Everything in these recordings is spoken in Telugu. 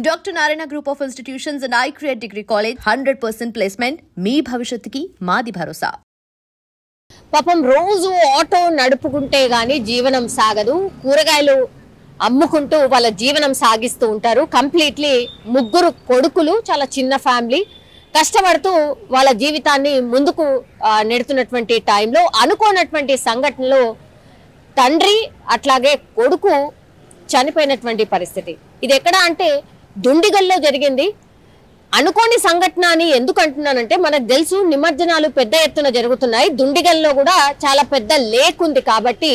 Dr. Narayana Group of Institutions and I Create Degree College 100% placement మీ భవిష్యత్తుకి మాది భరోసా. పాపం రోజు ఆటో నడుపుకుంటే గానీ జీవనం సాగదు. కూరగాయలు అమ్ముకుంటూ వాళ్ళ జీవనం సాగిస్తూ ఉంటారు. కంప్లీట్లీ ముగ్గురు కొడుకులు, చాలా చిన్న ఫ్యామిలీ, కష్టపడుతూ వాళ్ళ జీవితాన్ని ముందుకు నెడుతున్నటువంటి టైంలో అనుకోనటువంటి సంఘటనలో తండ్రి అట్లాగే కొడుకు చనిపోయినటువంటి పరిస్థితి. ఇది ఎక్కడ అంటే దుండిగల్లో జరిగింది. అనుకోని సంఘటన అని ఎందుకు అంటున్నానంటే, మనకు తెలుసు నిమజ్జనాలు పెద్ద ఎత్తున జరుగుతున్నాయి. దుండిగల్లో కూడా చాలా పెద్ద లేక్ ఉంది కాబట్టి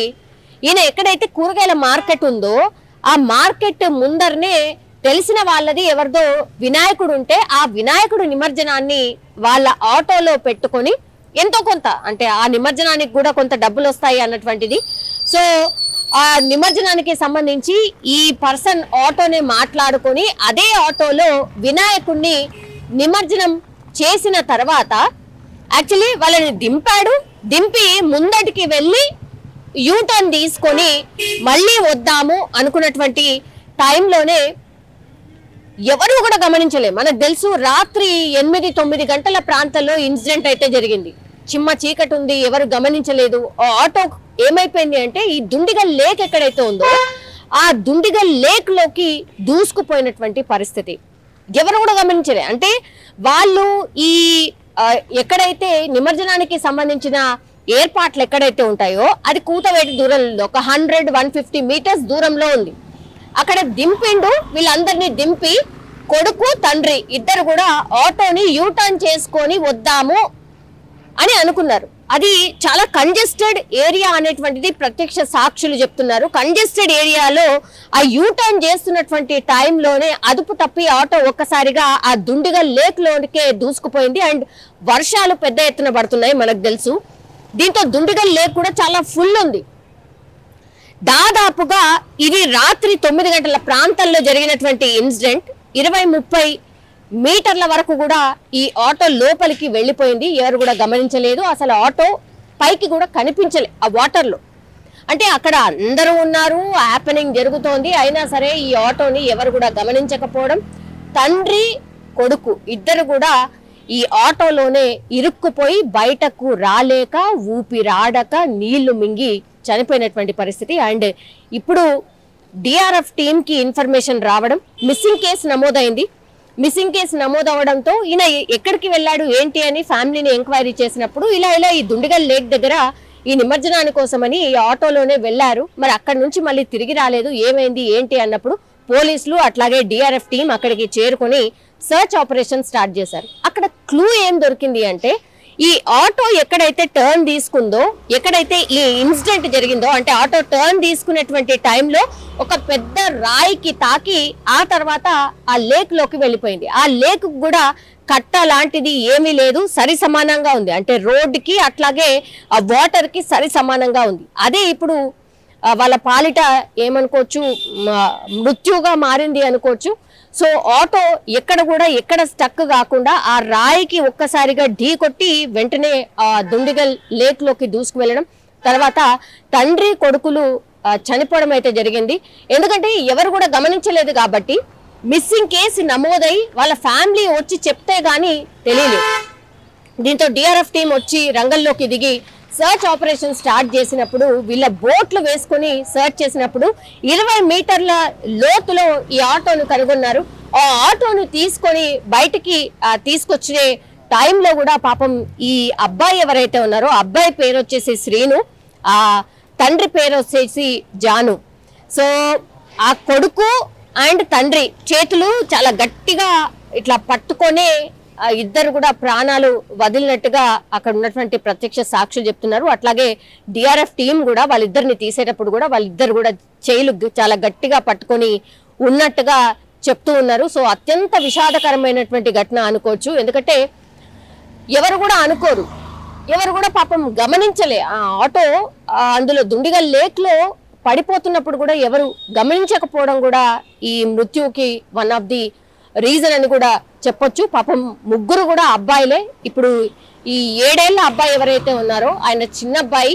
ఈయన ఎక్కడైతే కూరగాయల మార్కెట్ ఉందో ఆ మార్కెట్ ముందరనే తెలిసిన వాళ్ళది ఎవరిదో వినాయకుడు ఉంటే ఆ వినాయకుడు నిమజ్జనాన్ని వాళ్ళ ఆటోలో పెట్టుకొని ఎంతో కొంత, అంటే ఆ నిమజ్జనానికి కూడా కొంత డబ్బులు వస్తాయి అన్నటువంటిది. సో ఆ నిమజ్జనానికి సంబంధించి ఈ పర్సన్ ఆటోనే మాట్లాడుకొని అదే ఆటోలో వినాయకుడిని నిమజ్జనం చేసిన తర్వాత యాక్చువల్లీ వాళ్ళని దింపి ముందటికి వెళ్ళి యూటర్న్ తీసుకొని మళ్ళీ వద్దాము అనుకున్నటువంటి టైంలోనే ఎవరు కూడా గమనించలే. మనకు తెలుసు రాత్రి 8-9 గంటల ప్రాంతంలో ఇన్సిడెంట్ అయితే జరిగింది. చిమ్మ చీకటి ఉంది, ఎవరు గమనించలేదు. ఆటో ఏమైపోయింది అంటే ఈ దుండిగల్ లేక్ ఎక్కడైతే ఉందో ఆ దుండిగల్ లేక్ లోకి దూసుకుపోయినటువంటి పరిస్థితి. ఎవరు కూడా గమనించలే. అంటే వాళ్ళు ఈ ఎక్కడైతే నిమజ్జనానికి సంబంధించిన ఏర్పాట్లు ఎక్కడైతే ఉంటాయో అది కూతవేటి దూరంలో ఒక 100-150 మీటర్స్ దూరంలో ఉంది. అక్కడ దింపిండు. వీళ్ళందరినీ దింపి కొడుకు తండ్రి ఇద్దరు కూడా ఆటోని యూటర్న్ చేసుకొని వద్దాము అని అనుకున్నారు. అది చాలా కంజెస్టెడ్ ఏరియా అనేటువంటిది ప్రత్యక్ష సాక్షులు చెప్తున్నారు. కంజెస్టెడ్ ఏరియాలో ఆ యూటర్న్ చేస్తున్నటువంటి టైంలోనే అదుపు తప్పి ఆటో ఒక్కసారిగా ఆ దుండిగల్ లేక్ లోనికే దూసుకుపోయింది. అండ్ వర్షాలు పెద్ద ఎత్తున పడుతున్నాయి, మనకు తెలుసు. దీంతో దుండిగల్ లేక్ కూడా చాలా ఫుల్ ఉంది. దాదాపుగా ఇది రాత్రి 9 గంటల ప్రాంతంలో జరిగినటువంటి ఇన్సిడెంట్. 20-30 మీటర్ల వరకు కూడా ఈ ఆటో లోపలికి వెళ్ళిపోయింది. ఎవరు కూడా గమనించలేదు. అసలు ఆటో పైకి కూడా కనిపించలే ఆ వాటర్లో. అంటే అక్కడ అందరూ ఉన్నారు, హ్యాపెనింగ్ జరుగుతోంది, అయినా సరే ఈ ఆటోని ఎవరు కూడా గమనించకపోవడం. తండ్రి కొడుకు ఇద్దరు కూడా ఈ ఆటోలోనే ఇరుక్కుపోయి బయటకు రాలేక ఊపిరాడక నీళ్లు మింగి చనిపోయినటువంటి పరిస్థితి. అండ్ ఇప్పుడు డిఆర్ఎఫ్ టీంకి ఇన్ఫర్మేషన్ రావడం, మిస్సింగ్ కేసు నమోదైంది. మిస్సింగ్ కేసు నమోదవడంతో ఈయన ఎక్కడికి వెళ్ళాడు ఏంటి అని ఫ్యామిలీని ఎంక్వైరీ చేసినప్పుడు ఇలా ఈ దుండిగల్ లేక్ దగ్గర ఈ నిమజ్జనాని కోసమని ఈ ఆటోలోనే వెళ్ళారు. మరి అక్కడి నుంచి మళ్ళీ తిరిగి రాలేదు, ఏమైంది ఏంటి అన్నప్పుడు పోలీసులు అట్లాగే డిఆర్ఎఫ్ టీం అక్కడికి చేరుకొని సర్చ్ ఆపరేషన్ స్టార్ట్ చేశారు. అక్కడ క్లూ ఏం దొరికింది అంటే, ఈ ఆటో ఎక్కడైతే టర్న్ తీసుకుందో, ఎక్కడైతే ఈ ఇన్సిడెంట్ జరిగిందో, అంటే ఆటో టర్న్ తీసుకునేటువంటి టైంలో ఒక పెద్ద రాయికి తాకి ఆ తర్వాత ఆ లేక్ లోకి వెళ్ళిపోయింది. ఆ లేక్ కూడా కట్ట లాంటిది ఏమీ లేదు, సరి సమానంగా ఉంది. అంటే రోడ్డుకి అట్లాగే ఆ వాటర్ కి సరి సమానంగా ఉంది. అదే ఇప్పుడు వాళ్ళ పాలిట ఏమనుకోవచ్చు, మృత్యుగా మారింది అనుకోవచ్చు. సో ఆటో ఎక్కడ స్టక్ కాకుండా ఆ రాయికి ఒక్కసారిగా ఢీ కొట్టి వెంటనే ఆ దుండిగల్ లేక్ లోకి దూసుకు వెళ్ళడం, తర్వాత తండ్రి కొడుకులు చనిపోవడం అయితే జరిగింది. ఎందుకంటే ఎవరు కూడా గమనించలేదు కాబట్టి మిస్సింగ్ కేసు నమోదై వాళ్ళ ఫ్యామిలీ వచ్చి చెప్తే గానీ తెలియలేదు. దీంతో డిఆర్ఎఫ్ టీం వచ్చి రంగంలోకి దిగి సర్చ్ ఆపరేషన్ స్టార్ట్ చేసినప్పుడు, వీళ్ళ బోట్లు వేసుకుని సర్చ్ చేసినప్పుడు 20 మీటర్ల లోతులో ఈ ఆటోను కనుగొన్నారు. ఆ ఆటోను తీసుకొని బయటికి తీసుకొచ్చే టైంలో కూడా పాపం ఈ అబ్బాయి ఎవరైతే ఉన్నారో అబ్బాయి పేరు వచ్చేసి శ్రీను, ఆ తండ్రి పేరు వచ్చేసి జాను. సో ఆ కొడుకు అండ్ తండ్రి చేతులు చాలా గట్టిగా ఇట్లా పట్టుకొనే ఇద్దరు కూడా ప్రాణాలు వదిలినట్టుగా అక్కడ ఉన్నటువంటి ప్రత్యక్ష సాక్షులు చెప్తున్నారు. అట్లాగే డిఆర్ఎఫ్ టీం కూడా వాళ్ళిద్దరిని తీసేటప్పుడు కూడా వాళ్ళిద్దరు కూడా చేయిలు చాలా గట్టిగా పట్టుకొని ఉన్నట్టుగా చెప్తూ ఉన్నారు. సో అత్యంత విషాదకరమైనటువంటి ఘటన అనుకోవచ్చు. ఎందుకంటే ఎవరు కూడా అనుకోరు, ఎవరు కూడా పాపం గమనించలే. ఆ ఆటో అందులో దుండిగల్ లేక్ లో పడిపోతున్నప్పుడు కూడా ఎవరు గమనించకపోవడం కూడా ఈ మృత్యుకి వన్ ఆఫ్ ది రీజన్ అని కూడా చెప్పొచ్చు. పాపం ముగ్గురు కూడా అబ్బాయిలే. ఇప్పుడు ఈ 7 ఏళ్ల అబ్బాయి ఎవరైతే ఉన్నారో ఆయన చిన్న అబ్బాయి.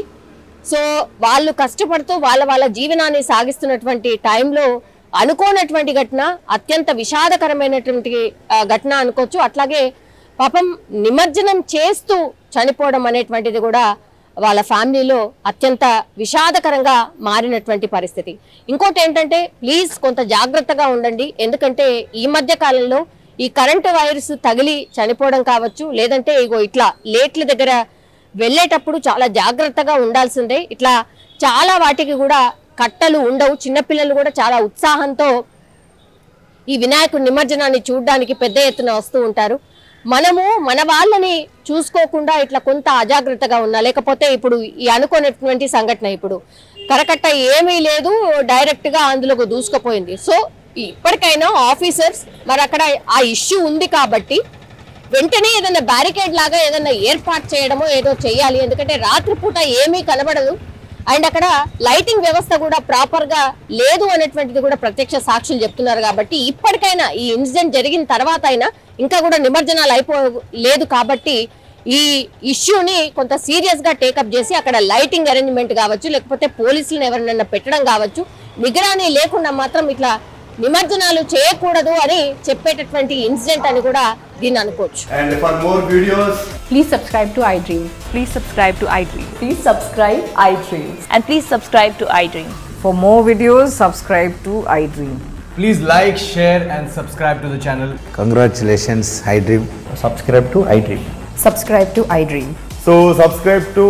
సో వాళ్ళు కష్టపడుతూ వాళ్ళ జీవనాన్ని సాగిస్తున్నటువంటి టైంలో అనుకోనటువంటి ఘటన, అత్యంత విషాదకరమైనటువంటి ఘటన అనుకోవచ్చు. అట్లాగే పాపం నిమజ్జనం చేస్తూ చనిపోవడం అనేటువంటిది కూడా వాళ్ళ ఫ్యామిలీలో అత్యంత విషాదకరంగా మారినటువంటి పరిస్థితి. ఇంకోటి ఏంటంటే ప్లీజ్ కొంత జాగ్రత్తగా ఉండండి. ఎందుకంటే ఈ మధ్య కాలంలో ఈ కరెంటు వైర్స్ తగిలి చనిపోవడం కావచ్చు, లేదంటే ఇగో ఇట్లా లేట్ల దగ్గర వెళ్ళేటప్పుడు చాలా జాగ్రత్తగా ఉండాల్సిందే. ఇట్లా చాలా వాటికి కూడా కట్టలు ఉండవు. చిన్నపిల్లలు కూడా చాలా ఉత్సాహంతో ఈ వినాయకుడి నిమజ్జనాన్ని చూడడానికి పెద్ద ఎత్తున వస్తూ ఉంటారు. మనము మన వాళ్ళని చూసుకోకుండా ఇట్లా కొంత అజాగ్రత్తగా ఉన్నా, లేకపోతే ఇప్పుడు ఈ అనుకున్నటువంటి సంఘటన, ఇప్పుడు కరకట్ట ఏమీ లేదు, డైరెక్ట్ గా అందులోకి దూసుకుపోయింది. సో ఇప్పటికైనా ఆఫీసర్స్ మరి అక్కడ ఆ ఇష్యూ ఉంది కాబట్టి వెంటనే ఏదైనా బ్యారికేడ్ లాగా ఏదైనా ఏర్పాటు చేయడమో ఏదో చేయాలి. ఎందుకంటే రాత్రిపూట ఏమీ కనబడదు, అండ్ అక్కడ లైటింగ్ వ్యవస్థ కూడా ప్రాపర్ గా లేదు అనేటువంటిది కూడా ప్రత్యక్ష సాక్షులు చెప్తున్నారు. కాబట్టి ఇప్పటికైనా ఈ ఇన్సిడెంట్ జరిగిన తర్వాత అయినా ఇంకా కూడా నిమజ్జనాలు అయిపోలేదు కాబట్టి ఈ ఇష్యూని కొంత సీరియస్ గా టేకప్ చేసి అక్కడ లైటింగ్ అరేంజ్మెంట్ కావచ్చు, లేకపోతే పోలీసులను ఎవరినైనా పెట్టడం కావచ్చు, నిగరాని లేకుండా మాత్రం ఇట్లా నిమజ్జనాలు చేయకూడదు అని చెప్పేటటువంటి ఇన్సిడెంట్ అని కూడా దీన్ని అనుకోవచ్చు. And for more videos, Please subscribe to iDream. Please subscribe to iDream. Please subscribe iDream. And please subscribe to iDream. For more videos, subscribe to iDream. please like, share and subscribe to the channel. Congratulations, iDream. Subscribe to iDream. Subscribe to iDream. So subscribe to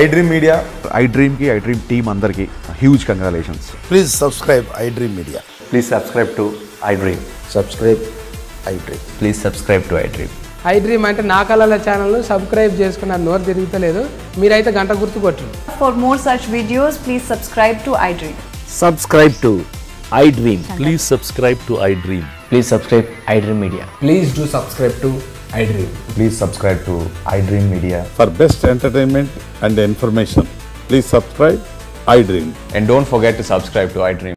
iDream Media. iDream ki iDream team अंदर की huge congratulations. Please subscribe iDream Media. Please subscribe to iDream. Subscribe iDream. Please subscribe to iDream. iDream అంటే నా కళల ఛానల్ను సబ్స్క్రైబ్ చేసుకున్న నోరు తిరుగుతలేదు, మీరైతే గంట గుర్తు కొట్టండి. For more such videos, please subscribe to iDream. Subscribe to iDream. Please subscribe to iDream. Please subscribe iDream Media. Please do subscribe to iDream. Please subscribe to iDream Media. For best entertainment and information, please subscribe iDream. And don't forget to subscribe to iDream.